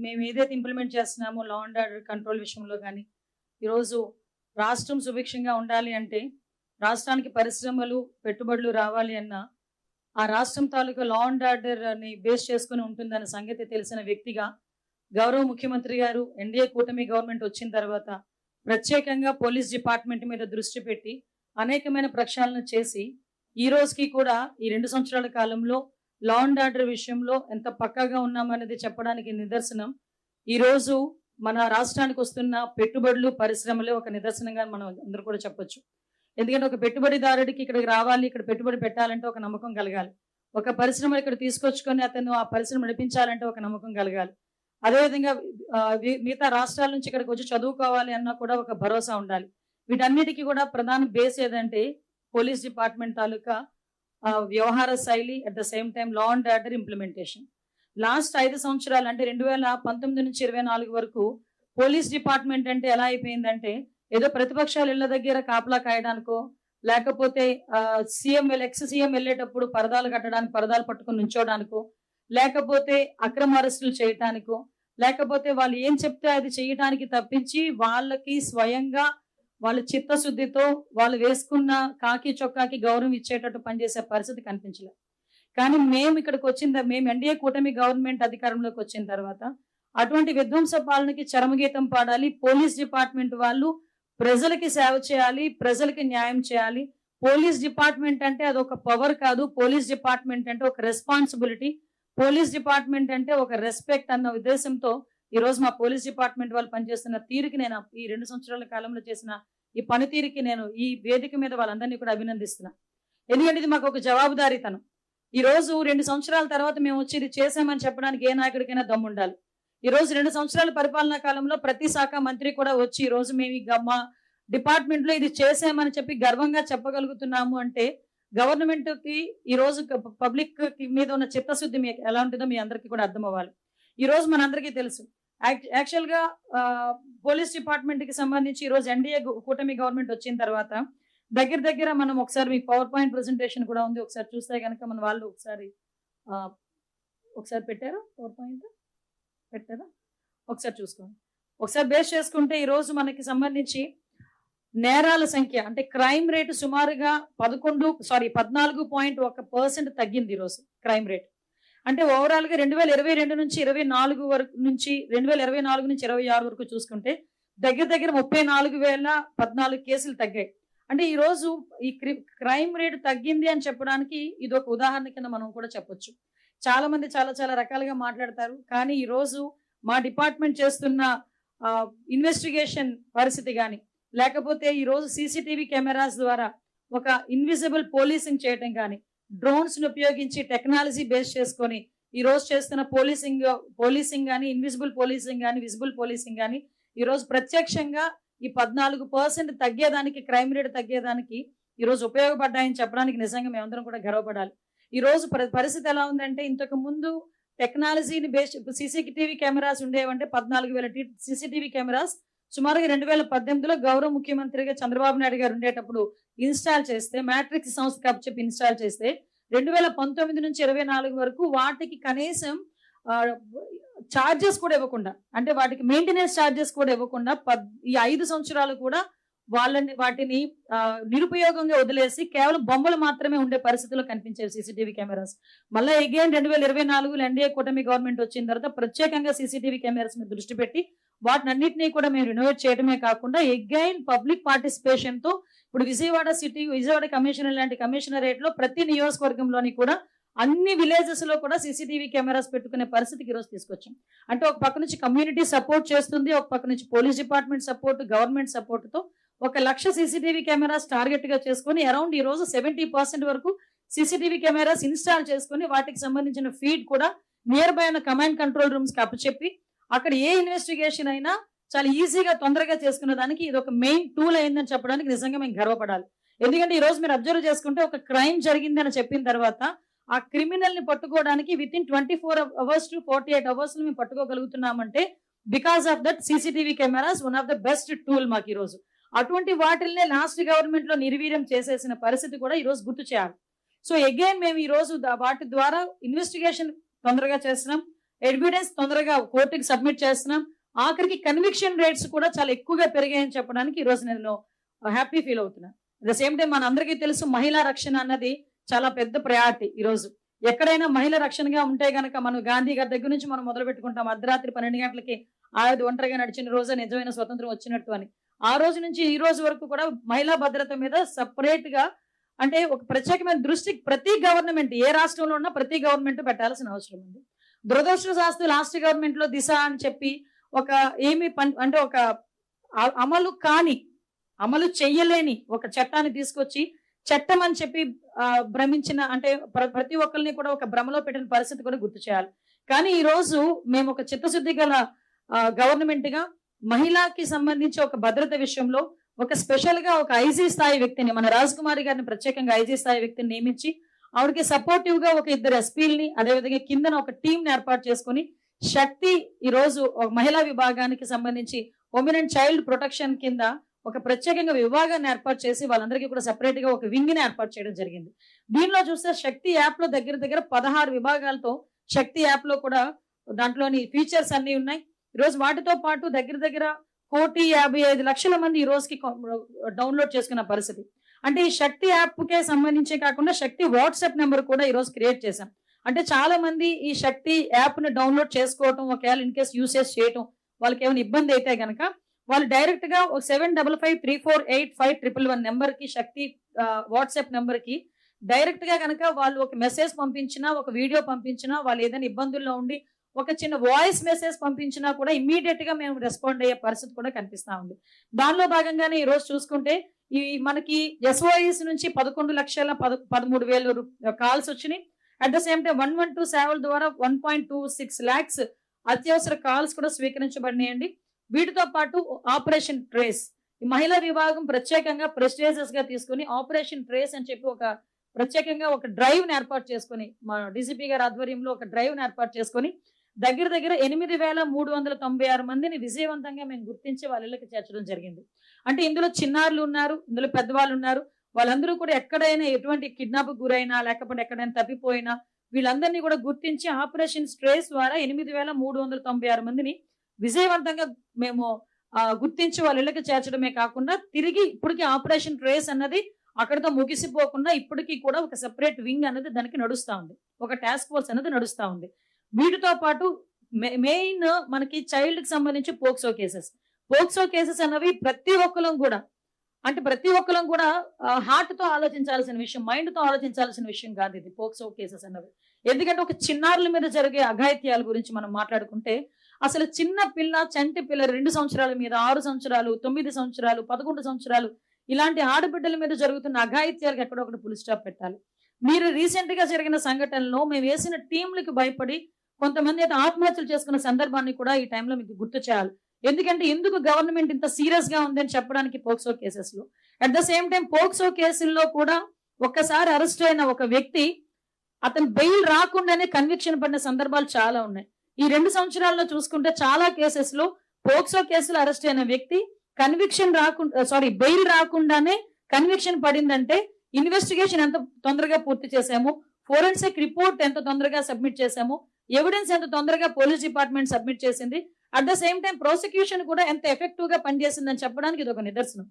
మేము ఏదైతే ఇంప్లిమెంట్ చేస్తున్నామో లా అండ్ ఆర్డర్ కంట్రోల్ విషయంలో కానీ ఈరోజు రాష్ట్రం సుభిక్షంగా ఉండాలి అంటే, రాష్ట్రానికి పరిశ్రమలు పెట్టుబడులు రావాలి అన్న ఆ రాష్ట్రం తాలూకా లా అండ్ ఆర్డర్ని బేస్ చేసుకుని ఉంటుందన్న సంగతి తెలిసిన వ్యక్తిగా గౌరవ ముఖ్యమంత్రి గారు ఎన్డీఏ కూటమి గవర్నమెంట్ వచ్చిన తర్వాత ప్రత్యేకంగా పోలీస్ డిపార్ట్మెంట్ మీద దృష్టి పెట్టి అనేకమైన ప్రక్షాళన చేసి ఈ రోజుకి కూడా ఈ 2 సంవత్సరాల కాలంలో లా అండ్ ఆర్డర్ విషయంలో ఎంత పక్కాగా ఉన్నామనేది చెప్పడానికి నిదర్శనం ఈరోజు మన రాష్ట్రానికి వస్తున్న పెట్టుబడులు పరిశ్రమలే ఒక నిదర్శనంగా మనం అందరూ కూడా చెప్పొచ్చు. ఎందుకంటే ఒక పెట్టుబడిదారుడికి ఇక్కడికి రావాలి, ఇక్కడ పెట్టుబడి పెట్టాలంటే ఒక నమ్మకం కలగాలి. ఒక పరిశ్రమ ఇక్కడ తీసుకొచ్చుకొని అతను ఆ పరిశ్రమ నడిపించాలంటే ఒక నమ్మకం కలగాలి. అదేవిధంగా మిగతా రాష్ట్రాల నుంచి ఇక్కడికి వచ్చి చదువుకోవాలి అన్నా కూడా ఒక భరోసా ఉండాలి. వీటన్నిటికీ కూడా ప్రధాన బేస్ ఏదంటే పోలీస్ డిపార్ట్మెంట్ తాలూకా వ్యవహార శైలి, at the same time law and order implementation. Last 5 సంవత్సరాలు అంటే 2019 నుంచి 24 వరకు పోలీస్ డిపార్ట్మెంట్ అంటే ఎలా అయిపోయిందంటే ఏదో ప్రతిపక్షాలు ఇళ్ల దగ్గర కాపలా కాయడానికో, లేకపోతే ఎక్స్ సీఎం వెళ్ళేటప్పుడు పరదాలు కట్టడానికి పరదాలు పట్టుకుని నుంచోడానికో, లేకపోతే అక్రమ అరెస్టులు చేయటానికో, లేకపోతే వాళ్ళు ఏం చెప్తే అది చేయటానికి తప్పించి వాళ్ళకి స్వయంగా వాళ్ళ చిత్తశుద్ధితో వాళ్ళు వేసుకున్న కాకి చొక్కాకి గౌరవం ఇచ్చేటట్టు పనిచేసే పరిస్థితి కనిపించలేదు. కానీ మేము ఎన్డీఏ కూటమి గవర్నమెంట్ అధికారంలోకి వచ్చిన తర్వాత అటువంటి విధ్వంస పాలనకి చరమగీతం పాడాలి. పోలీస్ డిపార్ట్మెంట్ వాళ్ళు ప్రజలకి సేవ చేయాలి, ప్రజలకి న్యాయం చేయాలి. పోలీస్ డిపార్ట్మెంట్ అంటే అదొక పవర్ కాదు, పోలీస్ డిపార్ట్మెంట్ అంటే ఒక రెస్పాన్సిబిలిటీ, పోలీస్ డిపార్ట్మెంట్ అంటే ఒక రెస్పెక్ట్ అన్న ఉద్దేశంతో ఈరోజు మా పోలీస్ డిపార్ట్మెంట్ వాళ్ళు పనిచేస్తున్న తీరుకి నేను ఈ 2 సంవత్సరాల కాలంలో చేసిన ఈ పనితీరుకి నేను ఈ వేదిక మీద వాళ్ళందరినీ కూడా అభినందిస్తున్నా. ఎందుకంటే ఇది మాకు ఒక జవాబుదారీతనం. ఈ రోజు 2 సంవత్సరాల తర్వాత మేము వచ్చి ఇది చేసామని చెప్పడానికి ఏ నాయకుడికైనా దమ్ము ఉండాలి. ఈ రోజు 2 సంవత్సరాల పరిపాలనా కాలంలో ప్రతి శాఖ మంత్రి కూడా వచ్చి ఈ రోజు మేము మా డిపార్ట్మెంట్ లో ఇది చేసామని చెప్పి గర్వంగా చెప్పగలుగుతున్నాము అంటే గవర్నమెంట్ కి ఈ రోజు పబ్లిక్ మీద ఉన్న చిత్తశుద్ధి మీకు ఎలా ఉంటుందో మీ అందరికీ కూడా అర్థం అవ్వాలి. ఈ రోజు మనందరికీ తెలుసు యాక్చువల్ గా పోలీస్ డిపార్ట్మెంట్ కి సంబంధించి ఈ రోజు ఎన్డీఏ కూటమి గవర్నమెంట్ వచ్చిన తర్వాత దగ్గర మనం ఒకసారి మీకు పవర్ పాయింట్ ప్రెజెంటేషన్ కూడా ఉంది, ఒకసారి చూస్తే కనుక మన వాళ్ళు ఒకసారి పెట్టారా, పవర్ పాయింట్ పెట్టారా, ఒకసారి చూసుకోండి. ఒకసారి బేస్ చేసుకుంటే ఈ రోజు మనకి సంబంధించి నేరాల సంఖ్య అంటే క్రైమ్ రేటు సుమారుగా 14.1% తగ్గింది ఈరోజు క్రైమ్ రేట్. అంటే ఓవరాల్ గా 2022 నుంచి 24 వరకు నుంచి 2024 నుంచి 26 వరకు చూసుకుంటే దగ్గర 34,014 కేసులు తగ్గాయి. అంటే ఈ రోజు ఈ క్రైమ్ రేట్ తగ్గింది అని చెప్పడానికి ఇది ఒక ఉదాహరణ కింద మనం కూడా చెప్పొచ్చు. చాలా మంది చాలా రకాలుగా మాట్లాడతారు, కానీ ఈ రోజు మా డిపార్ట్మెంట్ చేస్తున్న ఇన్వెస్టిగేషన్ పరిస్థితి కానీ, లేకపోతే ఈ రోజు సీసీటీవీ కెమెరాస్ ద్వారా ఒక ఇన్విజిబుల్ పోలీసింగ్ చేయటం కానీ, డ్రోన్స్ ను ఉపయోగించి టెక్నాలజీ బేస్ చేసుకొని ఈ రోజు చేస్తున్న పోలీసింగ్ కానీ, ఇన్విజిబుల్ పోలీసింగ్ కానీ, విజిబుల్ పోలీసింగ్ కానీ ఈ రోజు ప్రత్యక్షంగా ఈ 14% తగ్గేదానికి, క్రైమ్ రేట్ తగ్గేదానికి ఈ రోజు ఉపయోగపడ్డాయని చెప్పడానికి నిజంగా మేమందరం కూడా గర్వపడాలి. ఈ రోజు పరిస్థితి ఎలా ఉందంటే ఇంతకు ముందు టెక్నాలజీని బేస్ సీసీటీవీ కెమెరాస్ ఉండేవంటే 14,000 సీసీటీవీ కెమెరాస్ సుమారుగా 2018లో గౌరవ ముఖ్యమంత్రిగా చంద్రబాబు నాయుడు గారు ఉండేటప్పుడు ఇన్స్టాల్ చేస్తే, మ్యాట్రిక్స్ సంస్థ చెప్పి ఇన్స్టాల్ చేస్తే 2019 నుంచి 24 వరకు వాటికి కనీసం ఛార్జెస్ కూడా ఇవ్వకుండా, అంటే వాటికి మెయింటెనెన్స్ ఛార్జెస్ కూడా ఇవ్వకుండా ఈ 5 సంవత్సరాలు కూడా వాటిని నిరుపయోగంగా వదిలేసి కేవలం బొమ్మలు మాత్రమే ఉండే పరిస్థితుల్లో కనిపించారు సీసీటీవీ కెమెరాస్. మళ్ళీ అగైన్ 2024లో ఎన్డీఏ కూటమి గవర్నమెంట్ వచ్చిన తర్వాత ప్రత్యేకంగా సీసీటీవీ కెమెరాస్ మీద దృష్టి పెట్టి వాటిని అన్నింటినీ కూడా మేము రినోవేట్ చేయడమే కాకుండా అగైన్ పబ్లిక్ పార్టిసిపేషన్ తో ఇప్పుడు విజయవాడ కమిషనర్ లాంటి కమిషనరేట్ లో ప్రతి నియోజకవర్గంలోని కూడా అన్ని విలేజెస్ లో కూడా సీసీటీవీ కెమెరాస్ పెట్టుకునే పరిస్థితికి ఈరోజు తీసుకొచ్చాం. అంటే ఒక పక్క నుంచి కమ్యూనిటీ సపోర్ట్ చేస్తుంది, ఒక పక్క నుంచి police department support, government support తో 1,00,000 సీసీటీవీ కెమెరాస్ టార్గెట్ గా చేసుకుని అరౌండ్ ఈ రోజు 70% వరకు సీసీటీవీ కెమెరాస్ ఇన్స్టాల్ చేసుకుని వాటికి సంబంధించిన ఫీడ్ కూడా నియర్ బై ఉన్న కమాండ్ కంట్రోల్ రూమ్స్ కి అప్పచెప్పి అక్కడ ఏ ఇన్వెస్టిగేషన్ అయినా చాలా ఈజీగా తొందరగా చేసుకునే దానికి ఇది ఒక మెయిన్ టూల్ అయిందని చెప్పడానికి నిజంగా మేము గర్వపడాలి. ఎందుకంటే ఈ రోజు మీరు అబ్జర్వ్ చేసుకుంటే ఒక క్రైమ్ జరిగిందని చెప్పిన తర్వాత ఆ క్రిమినల్ ని పట్టుకోవడానికి within 24 hours to 48 hours మేము పట్టుకోగలుగుతున్నామంటే because of that CCTV cameras one of the best tool మాకు ఈ రోజు. అటువంటి వాటిల్నే లాస్ట్ గవర్నమెంట్ లో నిర్వీర్యం చేసేసిన పరిస్థితి కూడా ఈ రోజు గుర్తు చేయాలి. సో అగైన్ మేము ఈ రోజు వాటి ద్వారా ఇన్వెస్టిగేషన్ తొందరగా చేస్తున్నాం. ఎవిడెన్స్ తొందరగా కోర్టుకి సబ్మిట్ చేస్తున్నాం. ఆఖరికి కన్విక్షన్ రేట్స్ కూడా చాలా ఎక్కువగా పెరిగాయని చెప్పడానికి ఈ రోజు నేను హ్యాపీ ఫీల్ అవుతున్నాను. అట్ ద సేమ్ టైం మన అందరికీ తెలుసు మహిళా రక్షణ అన్నది చాలా పెద్ద ప్రయారిటీ. ఈ రోజు ఎక్కడైనా మహిళ రక్షణగా ఉంటే గనక మనం గాంధీ గారి దగ్గర నుంచి మనం మొదలు పెట్టుకుంటాం. అర్ధరాత్రి 12 గంటలకి ఆయుధ ఒంటరిగా నడిచిన రోజే నిజమైన స్వతంత్రం వచ్చినట్టు అని. ఆ రోజు నుంచి ఈ రోజు వరకు కూడా మహిళా భద్రత మీద సపరేట్ గా అంటే ఒక ప్రత్యేకమైన దృష్టి ప్రతి గవర్నమెంట్ ఏ రాష్ట్రంలో ఉన్నా ప్రతి గవర్నమెంట్ పెట్టాల్సిన అవసరం ఉంది. దురదృష్టవశాస్తు లాస్ట్ గవర్నమెంట్ లో దిశ అని చెప్పి ఒక అంటే ఒక అమలు చెయ్యలేని ఒక చట్టాన్ని తీసుకొచ్చి చట్టం అని చెప్పి భ్రమించిన అంటే ప్రతి ఒక్కరిని కూడా ఒక భ్రమలో పెట్టిన పరిస్థితి కూడా గుర్తు చేయాలి. కానీ ఈ రోజు మేము ఒక చిత్తశుద్ధి గల గవర్నమెంట్ గా మహిళకి సంబంధించి ఒక భద్రత విషయంలో ఒక స్పెషల్ గా ఒక ఐజీ స్థాయి వ్యక్తిని మన రాజకుమారి గారిని ప్రత్యేకంగా ఐజీ స్థాయి వ్యక్తిని నియమించి ఆవిడకి సపోర్టివ్ గా ఒక 2 ఎస్పీలని అదేవిధంగా కిందన ఒక టీం ఏర్పాటు చేసుకుని శక్తి ఈ రోజు మహిళా విభాగానికి సంబంధించి ఉమెన్ అండ్ చైల్డ్ ప్రొటెక్షన్ కింద ఒక ప్రత్యేకంగా విభాగాన్ని ఏర్పాటు చేసి వాళ్ళందరికీ కూడా సెపరేట్ గా ఒక వింగ్ ని ఏర్పాటు చేయడం జరిగింది. దీనిలో చూస్తే శక్తి యాప్ లో దగ్గర 16 విభాగాలతో శక్తి యాప్ లో కూడా దాంట్లోని ఫీచర్స్ అన్ని ఉన్నాయి. ఈరోజు వాటితో పాటు దగ్గర 1,55,00,000 మంది ఈ రోజుకి డౌన్లోడ్ చేసుకున్న పరిస్థితి. అంటే ఈ శక్తి యాప్ కే సంబంధించే కాకుండా శక్తి వాట్సాప్ నెంబర్ కూడా ఈ రోజు క్రియేట్ చేశాం. అంటే చాలా మంది ఈ శక్తి యాప్ ని డౌన్లోడ్ చేసుకోవటం ఒకవేళ ఇన్ కేసు యూసేజ్ చేయటం వాళ్ళకి ఏమైనా ఇబ్బంది అయితే గనక వాళ్ళు డైరెక్ట్ గా 7553485111 నెంబర్ కి శక్తి వాట్సాప్ నెంబర్ కి డైరెక్ట్ గా కనుక వాళ్ళు ఒక మెసేజ్ పంపించినా ఒక వీడియో పంపించినా వాళ్ళు ఏదైనా ఇబ్బందుల్లో ఉండి ఒక చిన్న వాయిస్ మెసేజ్ పంపించినా కూడా ఇమ్మీడియట్ గా మేము రెస్పాండ్ అయ్యే పరిస్థితి కూడా కనిపిస్తా ఉంది. దానిలో భాగంగానే ఈ రోజు చూసుకుంటే ఈ మనకి SOS నుంచి 11,13,000 కాల్స్ వచ్చినాయి. అట్ ద సేమ్ టైం 112 సేవల ద్వారా 1.26 lakhs అత్యవసర కాల్స్ కూడా స్వీకరించబడినాయండి. వీటితో పాటు ఆపరేషన్ ట్రేస్ ఈ మహిళా విభాగం ప్రత్యేకంగా ప్రెస్టేజియస్ గా తీసుకుని ఆపరేషన్ ట్రేస్ అని చెప్పి ఒక ప్రత్యేకంగా ఒక డ్రైవ్ ని ఏర్పాటు చేసుకుని మా డీసీపీ గారి ఆధ్వర్యంలో ఒక డ్రైవ్ ని ఏర్పాటు చేసుకుని దగ్గర 8,396 మందిని విజయవంతంగా మేము గుర్తించి వాళ్ళ ఇళ్ళకి చేర్చడం జరిగింది. అంటే ఇందులో చిన్నారులు ఉన్నారు, ఇందులో పెద్దవాళ్ళు ఉన్నారు. వాళ్ళందరూ కూడా ఎక్కడైనా ఎటువంటి కిడ్నాప్ గురైనా లేకపోతే ఎక్కడైనా తప్పిపోయినా వీళ్ళందరినీ కూడా గుర్తించి ఆపరేషన్ ట్రేస్ ద్వారా 8,396 మందిని విజయవంతంగా మేము గుర్తించి వాళ్ళ ఇళ్ళకి చేర్చడమే కాకుండా తిరిగి ఇప్పటికీ ఆపరేషన్ ట్రేస్ అన్నది అక్కడితో ముగిసిపోకుండా ఇప్పటికీ కూడా ఒక సెపరేట్ వింగ్ అనేది దానికి నడుస్తా ఉంది, ఒక టాస్క్ ఫోర్స్ అనేది నడుస్తా ఉంది. వీటితో పాటు మెయిన్ మనకి చైల్డ్ కి సంబంధించి పోక్సో కేసెస్ అన్నవి ప్రతి ఒక్కరం కూడా హార్ట్ తో ఆలోచించాల్సిన విషయం, మైండ్ తో ఆలోచించాల్సిన విషయం కాదు ఇది పోక్సో కేసెస్ అన్నవి. ఎందుకంటే ఒక చిన్నారుల మీద జరిగే అఘాయిత్యాల గురించి మనం మాట్లాడుకుంటే అసలు చిన్న పిల్ల చంటి పిల్ల 2 సంవత్సరాల మీద 6 సంవత్సరాలు 9 సంవత్సరాలు 11 సంవత్సరాలు ఇలాంటి ఆడబిడ్డల మీద జరుగుతున్న అఘాయిత్యాలకు ఎక్కడొకటి ఫుల్ స్టాప్ పెట్టాలి. మీరు రీసెంట్ గా జరిగిన సంఘటనలో మేము వేసిన టీంలకు భయపడి కొంతమంది అయితే ఆత్మహత్యలు చేసుకున్న సందర్భాన్ని కూడా ఈ టైంలో మీకు గుర్తు చేయాలి. ఎందుకంటే ఎందుకు గవర్నమెంట్ ఇంత సీరియస్ గా ఉందని చెప్పడానికి పోక్సో కేసెస్ లో at the same time POCSO కేసుల్లో కూడా ఒక్కసారి అరెస్ట్ అయిన ఒక వ్యక్తి అతను బెయిల్ రాకుండానే కన్విక్షన్ పడిన సందర్భాలు చాలా ఉన్నాయి. ఈ 2 సంవత్సరాల్లో చూసుకుంటే చాలా కేసెస్ లో పోక్సో కేసులో అరెస్ట్ అయిన వ్యక్తి బెయిల్ రాకుండానే కన్విక్షన్ పడిందంటే ఇన్వెస్టిగేషన్ ఎంత తొందరగా పూర్తి చేశాము, ఫోరెన్సిక్ రిపోర్ట్ ఎంత తొందరగా సబ్మిట్ చేశాము, ఎవిడెన్స్ ఎంత తొందరగా పోలీస్ డిపార్ట్మెంట్ సబ్మిట్ చేసింది, at the same time prosecution కూడా ఎంత ఎఫెక్టివ్ గా పనిచేసిందని చెప్పడానికి ఇది ఒక నిదర్శనం.